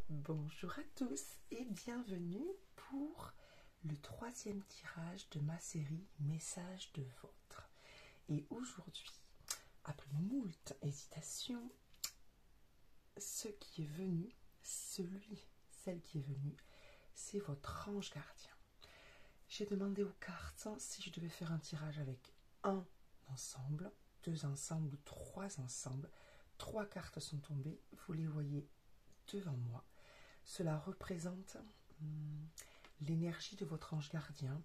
Bonjour à tous et bienvenue pour le troisième tirage de ma série Message de vôtre. Et aujourd'hui, après moult hésitations, celle qui est venue, c'est votre ange gardien. J'ai demandé aux cartes si je devais faire un tirage avec un ensemble, deux ensembles ou trois ensembles. Trois cartes sont tombées, vous les voyez devant moi. Cela représente l'énergie de votre ange gardien,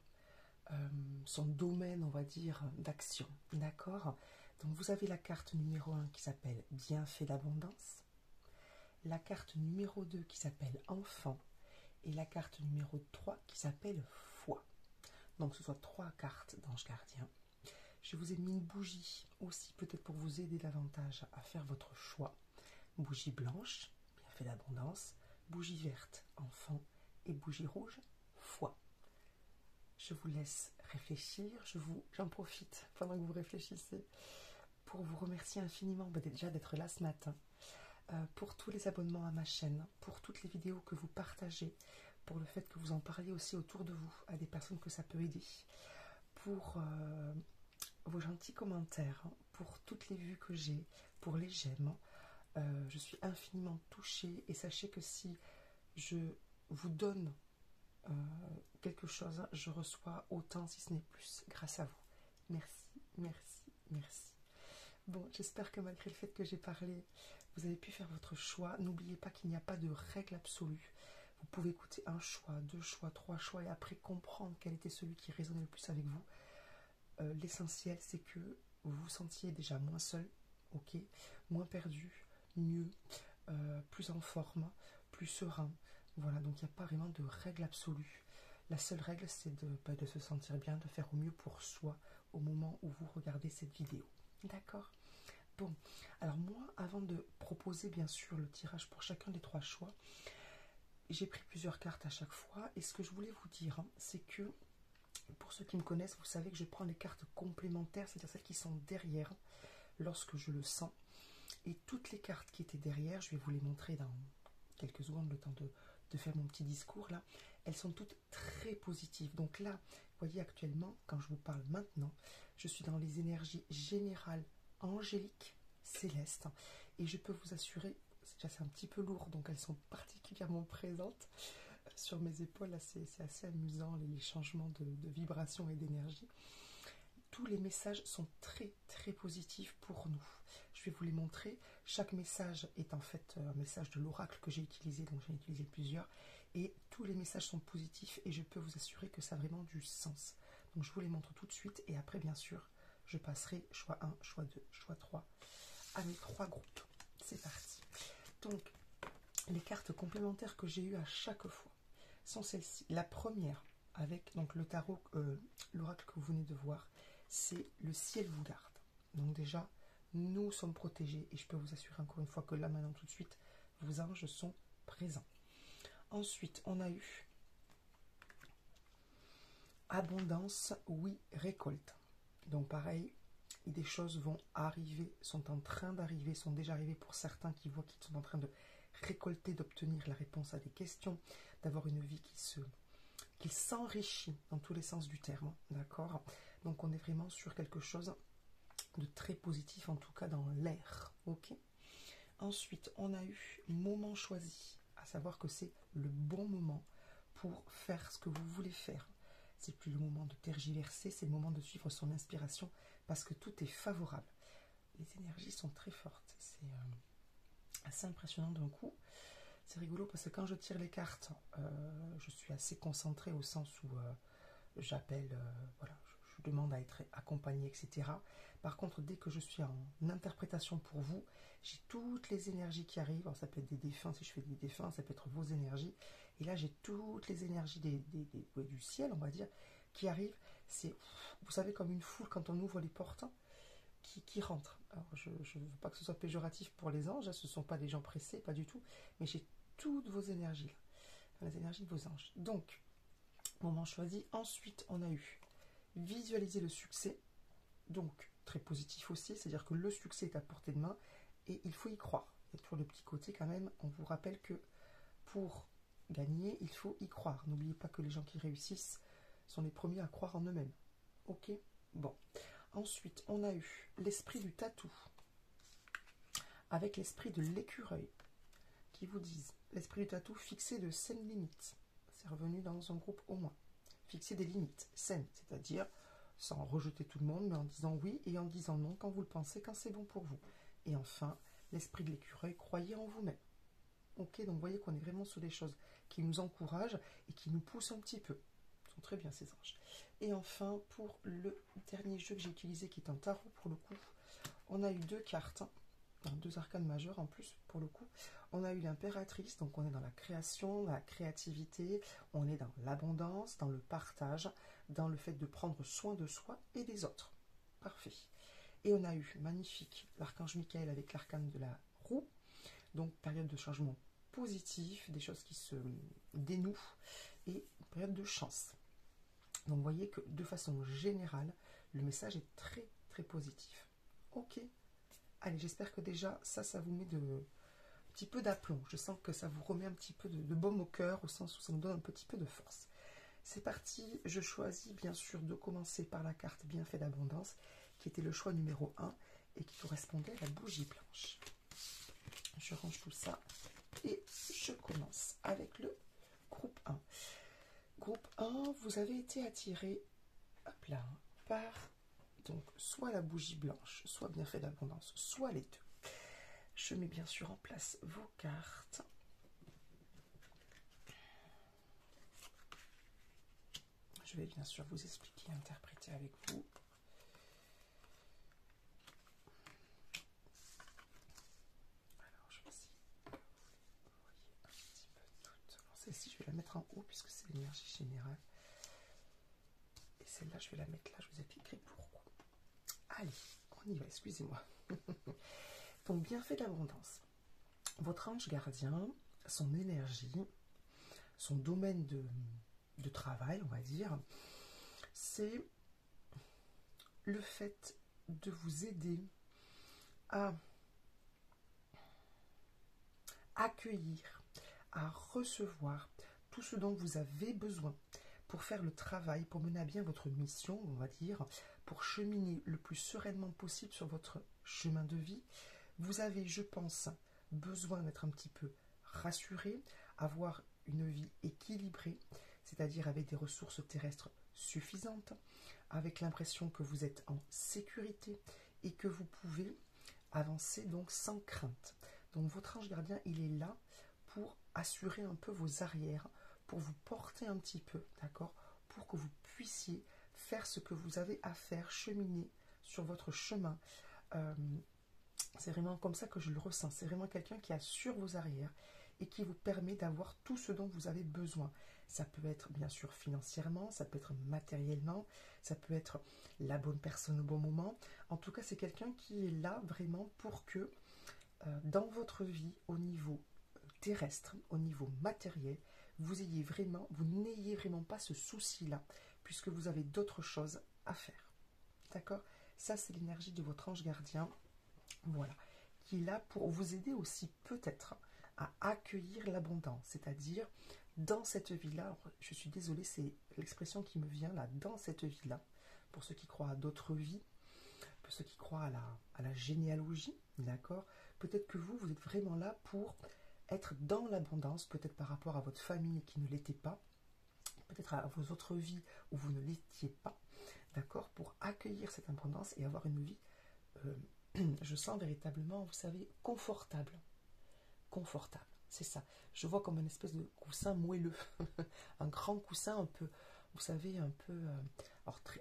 son domaine, on va dire, d'action. D'accord? Donc vous avez la carte numéro 1 qui s'appelle Bienfait d'abondance, la carte numéro 2 qui s'appelle Enfant et la carte numéro 3 qui s'appelle Foi. Donc ce sont trois cartes d'ange gardien. Je vous ai mis une bougie aussi, peut-être pour vous aider davantage à faire votre choix. Bougie blanche, Bienfait d'abondance, bougie verte, enfant, et bougie rouge, foi. Je vous laisse réfléchir, j'en profite pendant que vous réfléchissez pour vous remercier infiniment déjà d'être là ce matin, pour tous les abonnements à ma chaîne, pour toutes les vidéos que vous partagez, pour le fait que vous en parliez aussi autour de vous, à des personnes que ça peut aider, pour vos gentils commentaires, pour toutes les vues que j'ai, pour les j'aime. Je suis infiniment touchée et sachez que si je vous donne quelque chose, je reçois autant, si ce n'est plus, grâce à vous. Merci, merci, merci. Bon, j'espère que malgré le fait que j'ai parlé, vous avez pu faire votre choix. N'oubliez pas qu'il n'y a pas de règle absolue. Vous pouvez écouter un choix, deux choix, trois choix et après comprendre quel était celui qui résonnait le plus avec vous. L'essentiel, c'est que vous vous sentiez déjà moins seul, ok, moins perdu, mieux, plus en forme, plus serein. Voilà, donc il n'y a pas vraiment de règle absolue. La seule règle, c'est de se sentir bien, de faire au mieux pour soi au moment où vous regardez cette vidéo. D'accord? Bon, alors moi, avant de proposer bien sûr le tirage pour chacun des trois choix, j'ai pris plusieurs cartes à chaque fois et ce que je voulais vous dire, c'est que pour ceux qui me connaissent, vous savez que je prends les cartes complémentaires, c'est-à-dire celles qui sont derrière lorsque je le sens. Et toutes les cartes qui étaient derrière, je vais vous les montrer dans quelques secondes, le temps de faire mon petit discours là, elles sont toutes très positives. Donc là, vous voyez actuellement, quand je vous parle maintenant, je suis dans les énergies générales, angéliques, célestes, et je peux vous assurer, c'est un petit peu lourd, donc elles sont particulièrement présentes sur mes épaules. C'est assez amusant les changements de vibration et d'énergie. Tous les messages sont très très positifs pour nous. Je vais vous les montrer. Chaque message est en fait un message de l'oracle que j'ai utilisé, donc j'en ai utilisé plusieurs. Et tous les messages sont positifs et je peux vous assurer que ça a vraiment du sens. Donc je vous les montre tout de suite et après bien sûr, je passerai choix 1, choix 2, choix 3 à mes trois groupes. C'est parti. Donc les cartes complémentaires que j'ai eues à chaque fois sont celles-ci. La première avec donc le tarot, l'oracle que vous venez de voir, c'est le ciel vous garde. Donc déjà, nous sommes protégés et je peux vous assurer encore une fois que là maintenant tout de suite, vos anges sont présents. Ensuite, on a eu abondance, oui, récolte. Donc pareil, des choses vont arriver, sont en train d'arriver, sont déjà arrivées pour certains qui voient qu'ils sont en train de récolter, d'obtenir la réponse à des questions, d'avoir une vie qui s'enrichit dans tous les sens du terme, d'accord? Donc on est vraiment sur quelque chose de très positif, en tout cas dans l'air, ok? Ensuite, on a eu moment choisi, à savoir que c'est le bon moment pour faire ce que vous voulez faire. C'est plus le moment de tergiverser, c'est le moment de suivre son inspiration parce que tout est favorable. Les énergies sont très fortes, c'est assez impressionnant d'un coup. C'est rigolo parce que quand je tire les cartes, je suis assez concentrée au sens où j'appelle, voilà, je demande à être accompagnée, etc. Par contre, dès que je suis en interprétation pour vous, j'ai toutes les énergies qui arrivent. Alors, ça peut être des défunts, si je fais des défunts, ça peut être vos énergies. Et là, j'ai toutes les énergies du ciel, on va dire, qui arrivent. C'est, vous savez, comme une foule quand on ouvre les portes qui rentrent. Alors, je ne veux pas que ce soit péjoratif pour les anges, ce ne sont pas des gens pressés, pas du tout, mais j'ai toutes vos énergies là, enfin, les énergies de vos anges. Donc, moment choisi. Ensuite, on a eu visualiser le succès, donc très positif aussi, c'est-à-dire que le succès est à portée de main et il faut y croire. Et pour le petit côté quand même, on vous rappelle que pour gagner, il faut y croire. N'oubliez pas que les gens qui réussissent sont les premiers à croire en eux-mêmes. Ok? Bon. Ensuite, on a eu l'esprit du tatou avec l'esprit de l'écureuil qui vous disent l'esprit du tatou fixé de saines limites. C'est revenu dans un groupe au moins. Fixer des limites saines, c'est-à-dire sans rejeter tout le monde, mais en disant oui et en disant non quand vous le pensez, quand c'est bon pour vous. Et enfin, l'esprit de l'écureuil, croyez en vous-même. Ok, donc vous voyez qu'on est vraiment sur des choses qui nous encouragent et qui nous poussent un petit peu. Ils sont très bien ces anges. Et enfin, pour le dernier jeu que j'ai utilisé, qui est un tarot pour le coup, on a eu 2 cartes, deux arcanes majeures en plus pour le coup. On a eu l'impératrice, donc on est dans la création, la créativité, on est dans l'abondance, dans le partage, dans le fait de prendre soin de soi et des autres. Parfait. Et on a eu, magnifique, l'archange Michael avec l'arcane de la roue, donc période de changement positif, des choses qui se dénouent, et période de chance. Donc vous voyez que de façon générale, le message est très très positif. Ok. Allez, j'espère que déjà ça vous met un petit peu d'aplomb. Je sens que ça vous remet un petit peu de baume au cœur, au sens où ça nous donne un petit peu de force. C'est parti, je choisis bien sûr de commencer par la carte Bienfait d'abondance, qui était le choix numéro 1 et qui correspondait à la bougie blanche. Je range tout ça et je commence avec le groupe 1. Groupe 1, vous avez été attiré hop là, par donc soit la bougie blanche, soit Bienfait d'abondance, soit les deux. Je mets bien sûr en place vos cartes. Je vais bien sûr vous expliquer, interpréter avec vous. Alors, je vais essayer de vous voyez un petit peu toutes. Alors, celle-ci, je vais la mettre en haut puisque c'est l'énergie générale. Et celle-là, je vais la mettre là, je vous expliquerai pourquoi. Allez, on y va, excusez-moi. Donc, Bienfait d'abondance. Votre ange gardien, son énergie, son domaine de travail, on va dire, c'est le fait de vous aider à accueillir, à recevoir tout ce dont vous avez besoin pour faire le travail, pour mener à bien votre mission, on va dire, pour cheminer le plus sereinement possible sur votre chemin de vie. Vous avez, je pense, besoin d'être un petit peu rassuré, avoir une vie équilibrée, c'est-à-dire avec des ressources terrestres suffisantes, avec l'impression que vous êtes en sécurité et que vous pouvez avancer donc sans crainte. Donc votre ange gardien, il est là pour assurer un peu vos arrières, pour vous porter un petit peu, d'accord, pour que vous puissiez faire ce que vous avez à faire, cheminer sur votre chemin. C'est vraiment comme ça que je le ressens. C'est vraiment quelqu'un qui assure vos arrières et qui vous permet d'avoir tout ce dont vous avez besoin. Ça peut être bien sûr financièrement, ça peut être matériellement, ça peut être la bonne personne au bon moment. En tout cas, c'est quelqu'un qui est là vraiment pour que dans votre vie, au niveau terrestre, au niveau matériel, vous n'ayez vraiment pas ce souci-là, puisque vous avez d'autres choses à faire. D'accord? Ça, c'est l'énergie de votre ange gardien. Voilà, qui est là pour vous aider aussi peut-être à accueillir l'abondance, c'est-à-dire dans cette vie-là, je suis désolée, c'est l'expression qui me vient là, dans cette vie-là, pour ceux qui croient à d'autres vies, pour ceux qui croient à la généalogie, d'accord? Peut-être que vous êtes vraiment là pour être dans l'abondance, peut-être par rapport à votre famille qui ne l'était pas, peut-être à vos autres vies où vous ne l'étiez pas, d'accord? Pour accueillir cette abondance et avoir une vie je sens véritablement, vous savez, confortable. Confortable, c'est ça. Je vois comme une espèce de coussin moelleux. Un grand coussin un peu, vous savez, un peu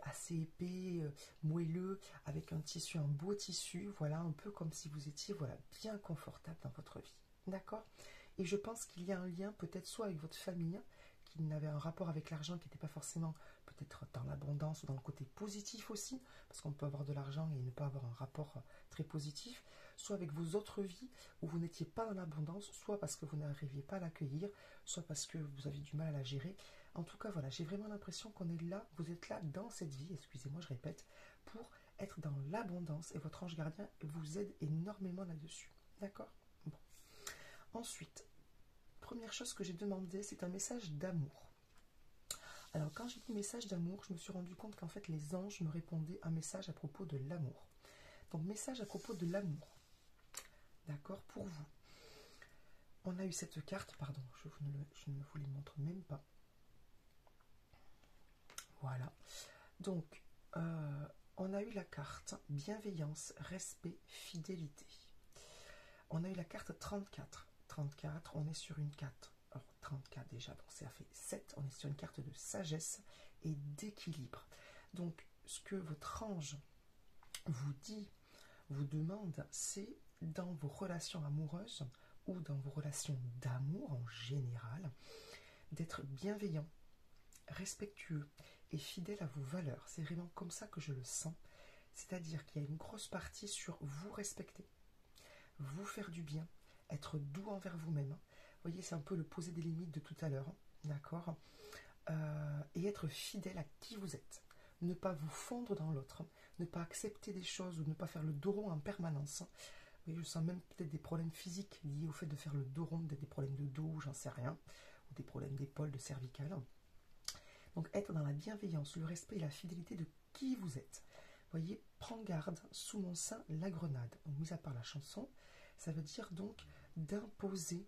assez épais, moelleux, avec un tissu, un beau tissu. Voilà, un peu comme si vous étiez bien confortable dans votre vie. D'accord? Et je pense qu'il y a un lien peut-être soit avec votre famille, qui n'avait un rapport avec l'argent qui n'était pas forcément peut-être dans l'abondance ou dans le côté positif aussi, parce qu'on peut avoir de l'argent et ne pas avoir un rapport très positif, soit avec vos autres vies où vous n'étiez pas dans l'abondance, soit parce que vous n'arriviez pas à l'accueillir, soit parce que vous avez du mal à la gérer. En tout cas, voilà, j'ai vraiment l'impression qu'on est là, vous êtes là dans cette vie, excusez-moi, je répète, pour être dans l'abondance et votre ange gardien vous aide énormément là-dessus. D'accord? Bon. Ensuite, première chose que j'ai demandé, c'est un message d'amour. Alors, quand j'ai dit message d'amour, je me suis rendu compte qu'en fait, les anges me répondaient un message à propos de l'amour. Donc, message à propos de l'amour. D'accord, pour vous. On a eu cette carte, pardon, je ne vous les montre même pas. Voilà. Donc, on a eu la carte bienveillance, respect, fidélité. On a eu la carte 34. 34, on est sur une carte. Alors, 34 déjà, donc ça fait 7. On est sur une carte de sagesse et d'équilibre. Donc, ce que votre ange vous dit, vous demande, c'est dans vos relations amoureuses ou dans vos relations d'amour en général, d'être bienveillant, respectueux et fidèle à vos valeurs. C'est vraiment comme ça que je le sens. C'est-à-dire qu'il y a une grosse partie sur vous respecter, vous faire du bien, être doux envers vous-même. Vous voyez, c'est un peu le poser des limites de tout à l'heure, d'accord, et être fidèle à qui vous êtes. Ne pas vous fondre dans l'autre, ne pas accepter des choses ou ne pas faire le dos rond en permanence. Oui, je sens même peut-être des problèmes physiques liés au fait de faire le dos rond, peut-être des problèmes de dos, j'en sais rien, ou des problèmes d'épaule, de cervicale. Donc être dans la bienveillance, le respect et la fidélité de qui vous êtes. Vous voyez, prends garde, sous mon sein, la grenade. Donc, mis à part la chanson, ça veut dire donc d'imposer,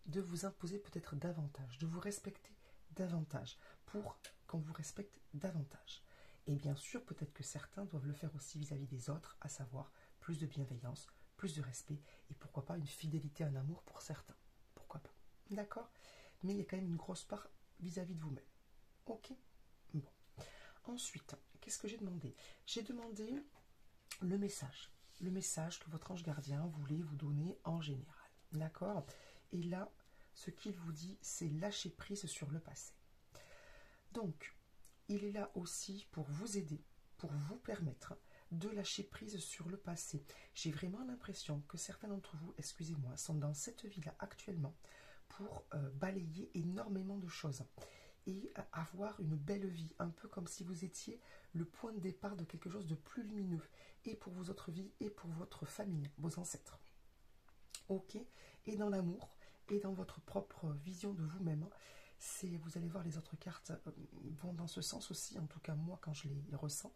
de vous imposer peut-être davantage, de vous respecter davantage, pour qu'on vous respecte davantage. Et bien sûr, peut-être que certains doivent le faire aussi vis-à-vis des autres, à savoir plus de bienveillance, plus de respect, et pourquoi pas une fidélité, un amour pour certains. Pourquoi pas. D'accord? Mais il y a quand même une grosse part vis-à-vis de vous-même. Ok? Bon. Ensuite, qu'est-ce que j'ai demandé? J'ai demandé le message que votre ange gardien voulait vous donner en général. D'accord? Et là, ce qu'il vous dit, c'est lâcher prise sur le passé. Donc, il est là aussi pour vous aider, pour vous permettre de lâcher prise sur le passé. J'ai vraiment l'impression que certains d'entre vous, excusez-moi, sont dans cette vie-là actuellement pour balayer énormément de choses et avoir une belle vie, un peu comme si vous étiez le point de départ de quelque chose de plus lumineux, et pour vos autres vies, et pour votre famille, vos ancêtres. Ok? Et dans l'amour, et dans votre propre vision de vous-même, vous allez voir les autres cartes vont dans ce sens aussi, en tout cas moi quand je les ressens.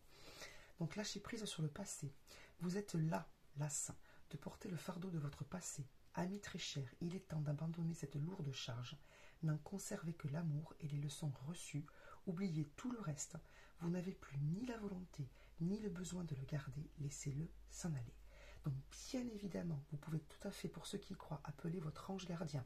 Donc lâchez prise sur le passé. Vous êtes là, las, de porter le fardeau de votre passé. Amis très chers, il est temps d'abandonner cette lourde charge. N'en conservez que l'amour et les leçons reçues. Oubliez tout le reste. Vous n'avez plus ni la volonté, ni le besoin de le garder. Laissez-le s'en aller. Donc bien évidemment, vous pouvez tout à fait, pour ceux qui y croient, appeler votre ange gardien,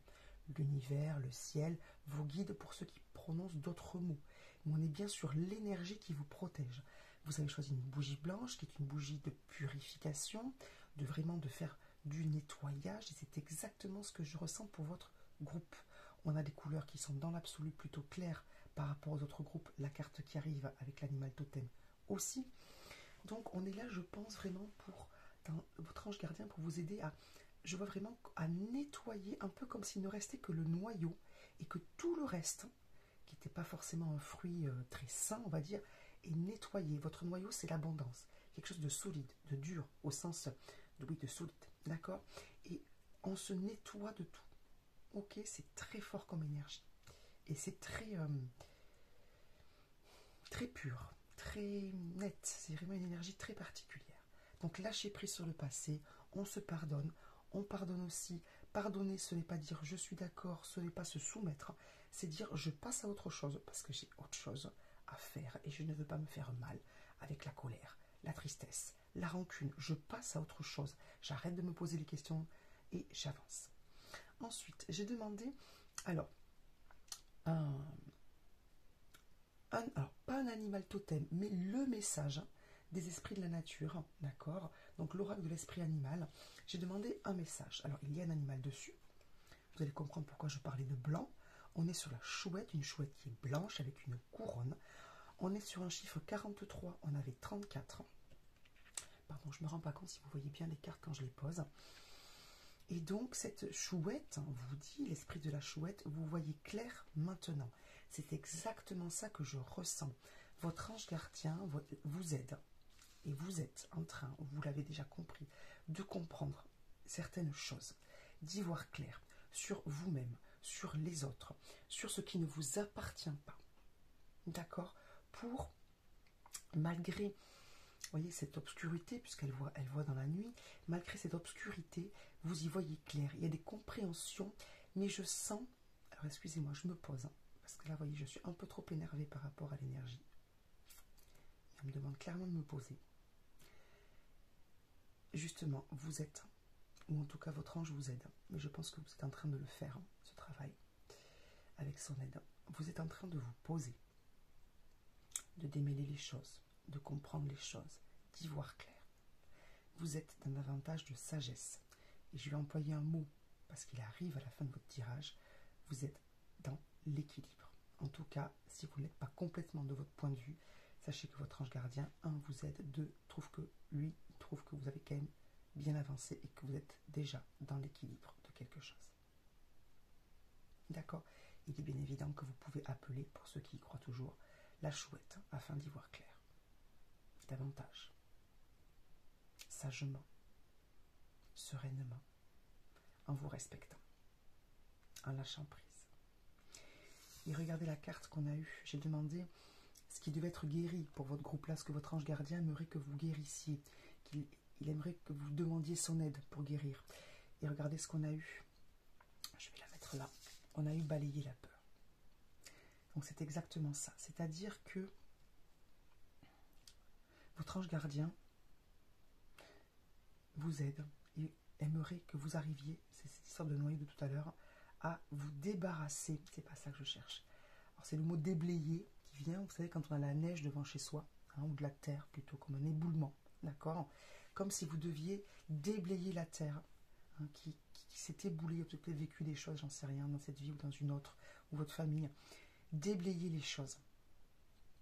l'univers, le ciel, vos guides pour ceux qui prononcent d'autres mots. Mais on est bien sur l'énergie qui vous protège. Vous avez choisi une bougie blanche qui est une bougie de purification, de faire du nettoyage, et c'est exactement ce que je ressens pour votre groupe. On a des couleurs qui sont dans l'absolu plutôt claires par rapport aux autres groupes, la carte qui arrive avec l'animal totem aussi. Donc on est là, je pense, vraiment pour dans votre ange gardien pour vous aider à, je vois vraiment, à nettoyer un peu comme s'il ne restait que le noyau et que tout le reste, qui n'était pas forcément un fruit très sain, on va dire, est nettoyé. Votre noyau, c'est l'abondance, quelque chose de solide, de dur, au sens de solide, d'accord? Et on se nettoie de tout. Ok, c'est très fort comme énergie. Et c'est très pur, très net. C'est vraiment une énergie très particulière. Donc lâchez prise sur le passé, on se pardonne, on pardonne aussi. Pardonner, ce n'est pas dire je suis d'accord, ce n'est pas se soumettre, c'est dire je passe à autre chose parce que j'ai autre chose à faire et je ne veux pas me faire mal avec la colère, la tristesse, la rancune. Je passe à autre chose, j'arrête de me poser les questions et j'avance. Ensuite, j'ai demandé, alors pas un animal totem, mais le message des esprits de la nature, d'accord? Donc l'oracle de l'esprit animal, j'ai demandé un message. Alors il y a un animal dessus, vous allez comprendre pourquoi je parlais de blanc. On est sur la chouette, une chouette qui est blanche avec une couronne. On est sur un chiffre 43, on avait 34. Pardon, je ne me rends pas compte si vous voyez bien les cartes quand je les pose. Et donc cette chouette, on vous dit, l'esprit de la chouette, vous voyez clair maintenant. C'est exactement ça que je ressens. Votre ange gardien vous aide. Et vous êtes en train, vous l'avez déjà compris, de comprendre certaines choses, d'y voir clair sur vous-même, sur les autres, sur ce qui ne vous appartient pas. D'accord? Pour, malgré, vous voyez, cette obscurité, puisqu'elle voit dans la nuit, malgré cette obscurité, vous y voyez clair. Il y a des compréhensions, mais je sens... Alors, excusez-moi, je me pose, hein, parce que là, vous voyez, je suis un peu trop énervée par rapport à l'énergie. On me demande clairement de me poser. Justement, vous êtes, ou en tout cas votre ange vous aide, mais je pense que vous êtes en train de le faire, hein, ce travail, avec son aide. Vous êtes en train de vous poser, de démêler les choses, de comprendre les choses, d'y voir clair. Vous êtes dans davantage de sagesse. Et je vais employer un mot, parce qu'il arrive à la fin de votre tirage, vous êtes dans l'équilibre. En tout cas, si vous n'êtes pas complètement de votre point de vue, sachez que votre ange gardien, 1, vous aide, 2, trouve que lui, il trouve que vous avez quand même bien avancé et que vous êtes déjà dans l'équilibre de quelque chose. D'accord? Il est bien évident que vous pouvez appeler, pour ceux qui y croient toujours, la chouette, afin d'y voir clair. Davantage. Sagement. Sereinement. En vous respectant. En lâchant prise. Et regardez la carte qu'on a eue. J'ai demandé ce qui devait être guéri pour votre groupe-là, ce que votre ange gardien aimerait que vous guérissiez, qu'il aimerait que vous demandiez son aide pour guérir. Et regardez ce qu'on a eu. Je vais la mettre là. On a eu balayer la peur. Donc c'est exactement ça. C'est-à-dire que votre ange gardien vous aide et aimerait que vous arriviez, c'est cette histoire de noyau de tout à l'heure, à vous débarrasser. C'est pas ça que je cherche. Alors c'est le mot déblayer qui vient, vous savez, quand on a la neige devant chez soi, hein, ou de la terre plutôt, comme un éboulement, d'accord? Comme si vous deviez déblayer la terre, hein, qui s'est éboulée, vous avez peut-être vécu des choses, j'en sais rien, dans cette vie ou dans une autre, ou votre famille. Déblayer les choses,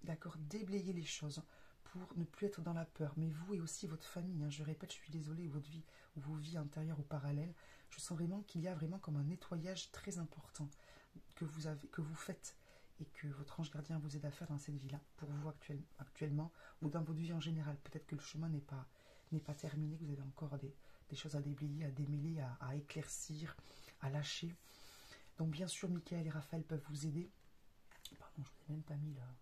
d'accord? Déblayer les choses pour ne plus être dans la peur, mais vous et aussi votre famille, hein, je répète, je suis désolée, votre vie, ou vos vies antérieures ou parallèles, je sens vraiment qu'il y a vraiment comme un nettoyage très important que vous faites et que votre ange gardien vous aide à faire dans cette vie-là, pour vous actuellement, ou dans votre vie en général. Peut-être que le chemin n'est pas terminé, que vous avez encore des choses à déblayer, à démêler, à éclaircir, à lâcher. Donc bien sûr, Michael et Raphaël peuvent vous aider. Pardon, je ne vous ai même pas mis là.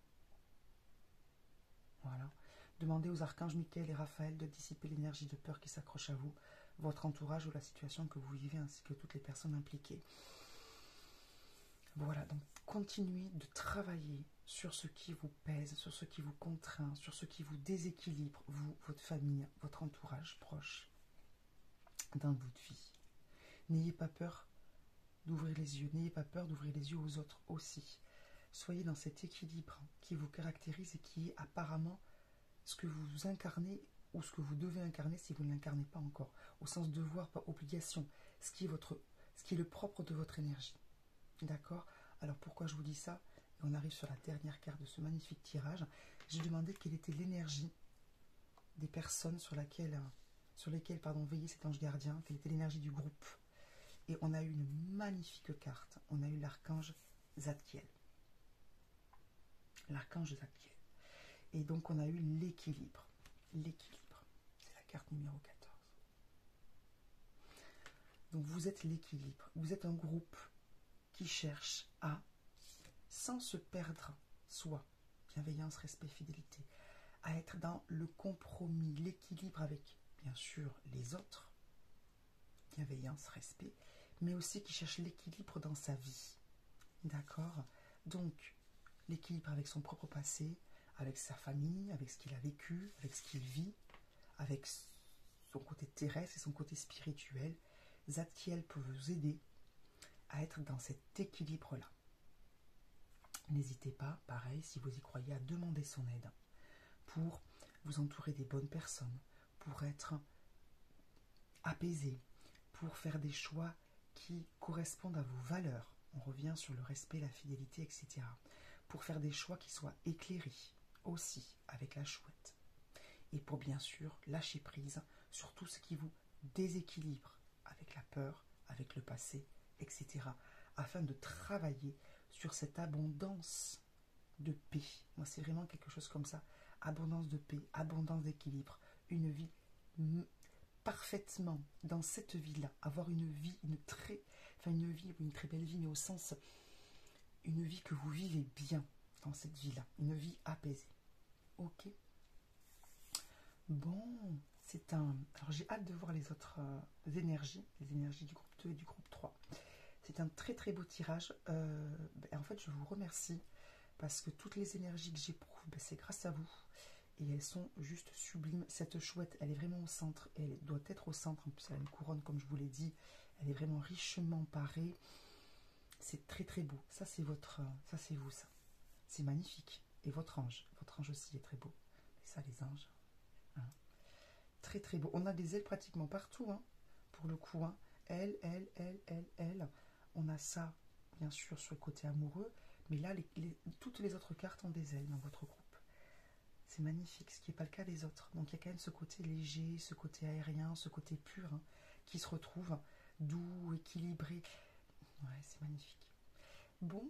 Voilà. Demandez aux archanges Michael et Raphaël de dissiper l'énergie de peur qui s'accroche à vous, votre entourage ou la situation que vous vivez, ainsi que toutes les personnes impliquées. Voilà, donc continuez de travailler sur ce qui vous pèse, sur ce qui vous contraint, sur ce qui vous déséquilibre, vous, votre famille, votre entourage proche, dans votre vie. N'ayez pas peur d'ouvrir les yeux, n'ayez pas peur d'ouvrir les yeux aux autres aussi. Soyez dans cet équilibre qui vous caractérise et qui est apparemment ce que vous incarnez ou ce que vous devez incarner si vous ne l'incarnez pas encore, au sens devoir, pas obligation, ce qui est le propre de votre énergie. D'accord? Alors pourquoi je vous dis ça? Et on arrive sur la dernière carte de ce magnifique tirage. J'ai demandé quelle était l'énergie des personnes sur lesquelles veillait cet ange gardien, quelle était l'énergie du groupe. Et on a eu une magnifique carte. On a eu l'archange Zadkiel. L'archange Zadkiel. Et donc on a eu l'équilibre. L'équilibre. C'est la carte numéro 14. Donc vous êtes l'équilibre. Vous êtes un groupe qui cherche à, sans se perdre soi, bienveillance, respect, fidélité, à être dans le compromis, l'équilibre avec, bien sûr, les autres, bienveillance, respect, mais aussi qui cherche l'équilibre dans sa vie. D'accord? Donc, l'équilibre avec son propre passé, avec sa famille, avec ce qu'il a vécu, avec ce qu'il vit, avec son côté terrestre et son côté spirituel. Zadkiel peut vous aider à être dans cet équilibre-là. N'hésitez pas, pareil, si vous y croyez, à demander son aide pour vous entourer des bonnes personnes, pour être apaisé, pour faire des choix qui correspondent à vos valeurs. On revient sur le respect, la fidélité, etc. Pour faire des choix qui soient éclairés aussi avec la chouette. Et pour bien sûr lâcher prise sur tout ce qui vous déséquilibre avec la peur, avec le passé, etc. Afin de travailler sur cette abondance de paix. Moi, c'est vraiment quelque chose comme ça. Abondance de paix, abondance d'équilibre. Une vie parfaitement dans cette vie-là. Avoir une vie, enfin une vie, une très belle vie, mais au sens, une vie que vous vivez bien dans cette vie-là, une vie apaisée. Ok. Bon, c'est un... Alors j'ai hâte de voir les autres énergies, les énergies du groupe 2 et du groupe 3. C'est un très très beau tirage. En fait, je vous remercie parce que toutes les énergies que j'éprouve, c'est grâce à vous. Et elles sont juste sublimes. Cette chouette, elle est vraiment au centre. Elle doit être au centre. En plus, elle a une couronne, comme je vous l'ai dit. Elle est vraiment richement parée. C'est très très beau. Ça, c'est votre... Ça, c'est vous, ça. C'est magnifique. Et votre ange. Votre ange aussi est très beau. Et ça, les anges. Hein. Très très beau. On a des ailes pratiquement partout, hein, pour le coup. Hein. Elle. On a ça, bien sûr, sur le côté amoureux. Mais là, toutes les autres cartes ont des ailes dans votre groupe. C'est magnifique, ce qui n'est pas le cas des autres. Donc il y a quand même ce côté léger, ce côté aérien, ce côté pur, hein, qui se retrouve, doux, équilibré. Ouais, c'est magnifique. Bon,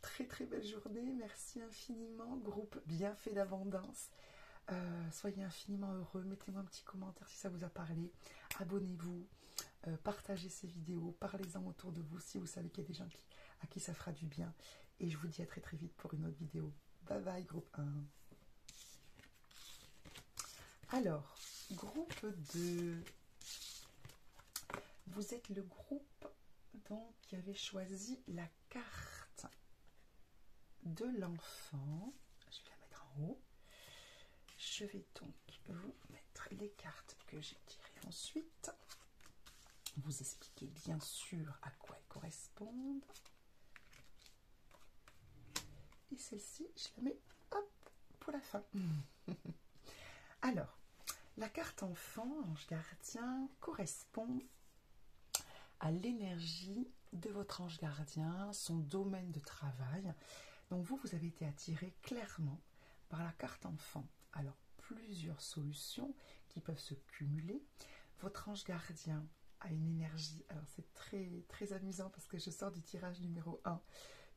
très très belle journée. Merci infiniment. Groupe bien fait d'abondance. Soyez infiniment heureux. Mettez-moi un petit commentaire si ça vous a parlé. Abonnez-vous. Partagez ces vidéos. Parlez-en autour de vous si vous savez qu'il y a des gens à qui ça fera du bien. Et je vous dis à très très vite pour une autre vidéo. Bye bye, groupe 1. Alors, groupe 2. Vous êtes le groupe donc, qui avait choisi la carte de l'enfant. Je vais la mettre en haut. Je vais donc vous mettre les cartes que j'ai tirées ensuite. Vous expliquer bien sûr à quoi elles correspondent. Et celle-ci, je la mets hop, pour la fin. Alors, la carte enfant, ange gardien, correspond à l'énergie de votre ange gardien, son domaine de travail. Donc vous avez été attiré clairement par la carte enfant. Alors, plusieurs solutions qui peuvent se cumuler. Votre ange gardien a une énergie, alors c'est très, très amusant parce que je sors du tirage numéro 1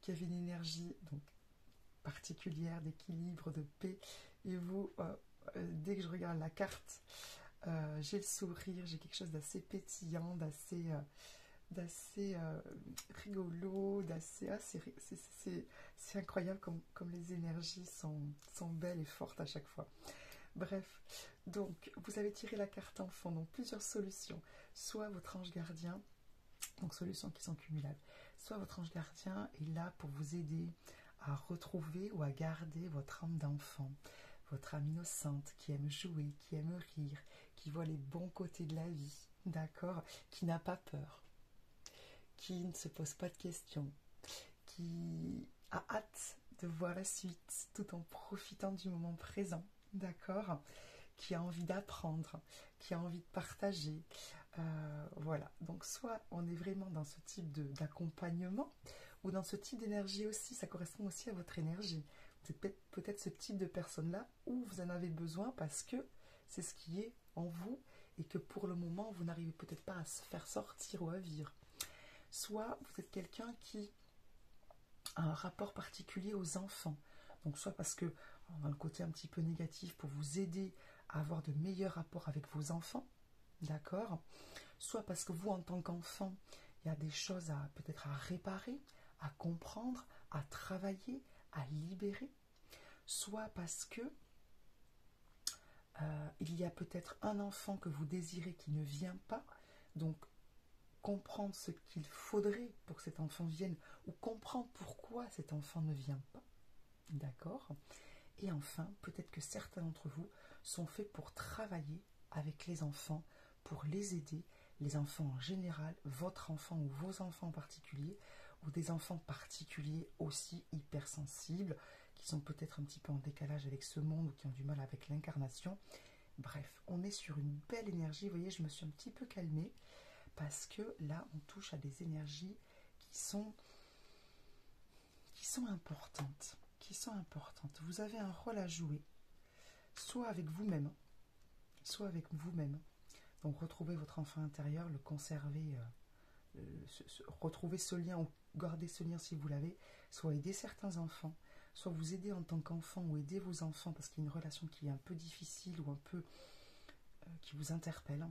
qui avait une énergie donc particulière d'équilibre, de paix. Et vous, dès que je regarde la carte, j'ai le sourire, j'ai quelque chose d'assez pétillant, d'assez rigolo, d'assez... Ah, c'est incroyable comme les énergies sont belles et fortes à chaque fois. Bref, donc vous avez tiré la carte enfant, donc plusieurs solutions. Soit votre ange gardien, donc solutions qui sont cumulables, soit votre ange gardien est là pour vous aider à retrouver ou à garder votre âme d'enfant, votre âme innocente qui aime jouer, qui aime rire, qui voit les bons côtés de la vie, d'accord, qui n'a pas peur, qui ne se pose pas de questions, qui a hâte de voir la suite tout en profitant du moment présent, d'accord, qui a envie d'apprendre, qui a envie de partager. Voilà, donc soit on est vraiment dans ce type d'accompagnement ou dans ce type d'énergie aussi, ça correspond aussi à votre énergie. C'est peut-être ce type de personne-là où vous en avez besoin parce que c'est ce qui est en vous et que pour le moment, vous n'arrivez peut-être pas à se faire sortir ou à vivre. Soit vous êtes quelqu'un qui a un rapport particulier aux enfants. Donc soit parce que on a le côté un petit peu négatif pour vous aider à avoir de meilleurs rapports avec vos enfants, d'accord? Soit parce que vous, en tant qu'enfant, il y a des choses peut-être à réparer, à comprendre, à travailler, à libérer. Soit parce que il y a peut-être un enfant que vous désirez qui ne vient pas, donc comprendre ce qu'il faudrait pour que cet enfant vienne, ou comprendre pourquoi cet enfant ne vient pas, d'accord? Et enfin, peut-être que certains d'entre vous sont faits pour travailler avec les enfants, pour les aider, les enfants en général, votre enfant ou vos enfants en particulier, ou des enfants particuliers aussi hypersensibles, qui sont peut-être un petit peu en décalage avec ce monde ou qui ont du mal avec l'incarnation. Bref, on est sur une belle énergie. Vous voyez, je me suis un petit peu calmée parce que là, on touche à des énergies qui sont importantes. Vous avez un rôle à jouer, soit avec vous-même, soit avec vous-même. Donc, retrouvez votre enfant intérieur, le conserver, retrouver ce lien ou garder ce lien si vous l'avez, soit aider certains enfants, soit vous aider en tant qu'enfant ou aider vos enfants parce qu'il y a une relation qui est un peu difficile ou un peu qui vous interpelle.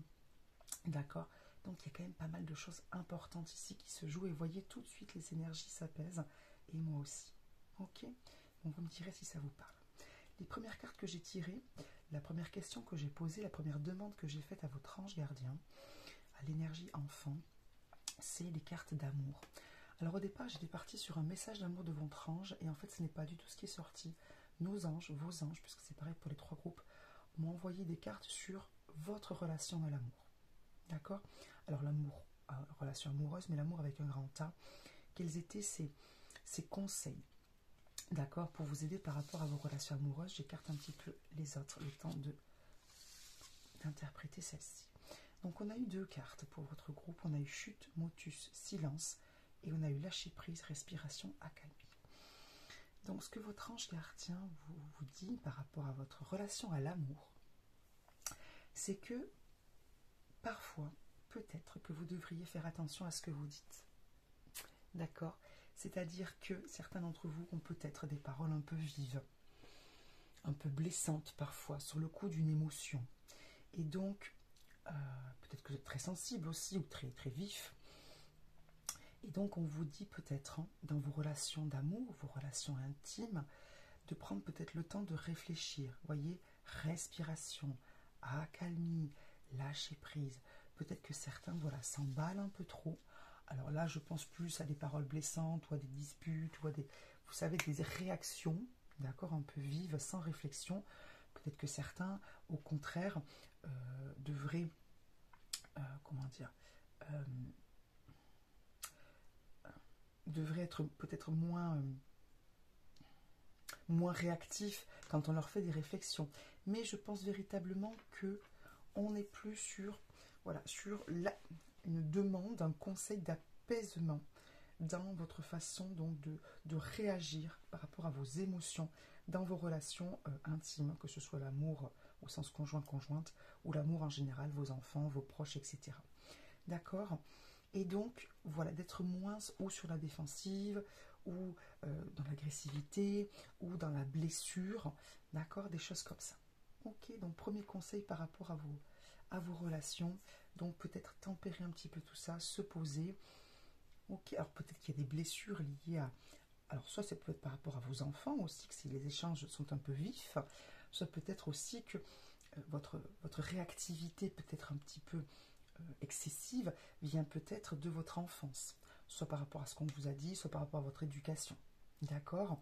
D'accord? Donc il y a quand même pas mal de choses importantes ici qui se jouent et voyez tout de suite les énergies s'apaisent et moi aussi. Ok, donc vous me direz si ça vous parle. Les premières cartes que j'ai tirées, la première question que j'ai posée, la première demande que j'ai faite à votre ange gardien, à l'énergie enfant, c'est les cartes d'amour. Alors au départ, j'étais partie sur un message d'amour de votre ange et en fait, ce n'est pas du tout ce qui est sorti. Nos anges, vos anges, puisque c'est pareil pour les 3 groupes, m'ont envoyé des cartes sur votre relation à l'amour. D'accord? Alors l'amour, relation amoureuse, mais l'amour avec un grand A. Quels étaient ces conseils? D'accord? Pour vous aider par rapport à vos relations amoureuses, j'écarte un petit peu les autres, le temps d'interpréter celle-ci. Donc on a eu 2 cartes pour votre groupe. On a eu chute, motus, silence. Et on a eu lâcher prise, respiration, accalmie. Donc ce que votre ange gardien vous dit par rapport à votre relation à l'amour, c'est que parfois, peut-être que vous devriez faire attention à ce que vous dites. D'accord? C'est-à-dire que certains d'entre vous ont peut-être des paroles un peu vives, un peu blessantes parfois, sur le coup d'une émotion. Et donc, peut-être que vous êtes très sensible aussi, ou très, très vif. Et donc, on vous dit peut-être, dans vos relations d'amour, vos relations intimes, de prendre peut-être le temps de réfléchir. Voyez, respiration, accalmie, lâcher prise. Peut-être que certains, voilà, s'emballent un peu trop. Alors là, je pense plus à des paroles blessantes, ou à des disputes, ou à des, vous savez, des réactions, d'accord, un peu vives, sans réflexion. Peut-être que certains, au contraire, devraient, comment dire, devraient être peut-être moins réactifs quand on leur fait des réflexions. Mais je pense véritablement que on n'est plus sur, voilà, sur une demande, un conseil d'apaisement dans votre façon donc de réagir par rapport à vos émotions dans vos relations intimes, que ce soit l'amour au sens conjoint-conjointe ou l'amour en général, vos enfants, vos proches, etc. D'accord? Et donc, voilà, d'être moins ou sur la défensive, ou dans l'agressivité, ou dans la blessure, d'accord? Des choses comme ça. Ok, donc premier conseil par rapport à vos relations, donc peut-être tempérer un petit peu tout ça, se poser. Ok, alors peut-être qu'il y a des blessures liées à... Alors soit ça peut être par rapport à vos enfants aussi, que si les échanges sont un peu vifs, soit peut-être aussi que votre réactivité peut être un petit peu excessive vient peut-être de votre enfance, soit par rapport à ce qu'on vous a dit, soit par rapport à votre éducation. D'accord?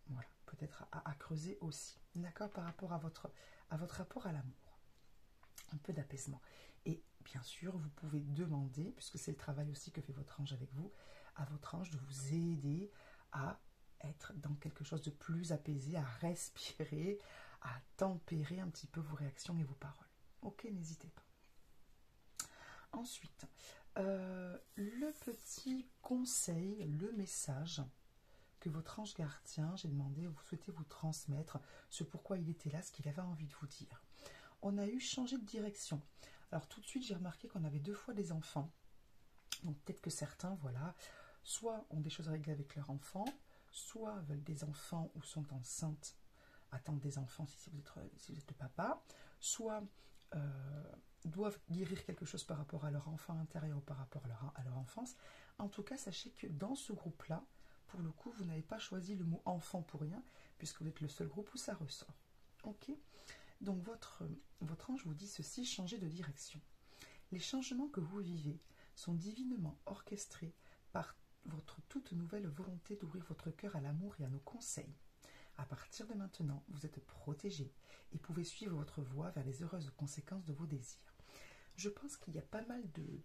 Voilà, peut-être à creuser aussi. D'accord? Par rapport à votre rapport à l'amour. Un peu d'apaisement. Et bien sûr, vous pouvez demander, puisque c'est le travail aussi que fait votre ange avec vous, à votre ange de vous aider à être dans quelque chose de plus apaisé, à respirer, à tempérer un petit peu vos réactions et vos paroles. Ok, n'hésitez pas. Ensuite, le petit conseil, le message que votre ange gardien, j'ai demandé, vous souhaitez vous transmettre, ce pourquoi il était là, ce qu'il avait envie de vous dire. On a eu changé de direction. Alors tout de suite, j'ai remarqué qu'on avait 2 fois des enfants. Donc peut-être que certains, voilà, soit ont des choses à régler avec leur enfant, soit veulent des enfants ou sont enceintes, attendent des enfants si vous êtes le papa, soit doivent guérir quelque chose par rapport à leur enfant intérieur ou par rapport à leur enfance. En tout cas, sachez que dans ce groupe-là, pour le coup, vous n'avez pas choisi le mot enfant pour rien, puisque vous êtes le seul groupe où ça ressort. Ok ? Donc votre ange vous dit ceci, changez de direction. Les changements que vous vivez sont divinement orchestrés par votre toute nouvelle volonté d'ouvrir votre cœur à l'amour et à nos conseils. À partir de maintenant, vous êtes protégé et pouvez suivre votre voie vers les heureuses conséquences de vos désirs. Je pense qu'il y a pas mal de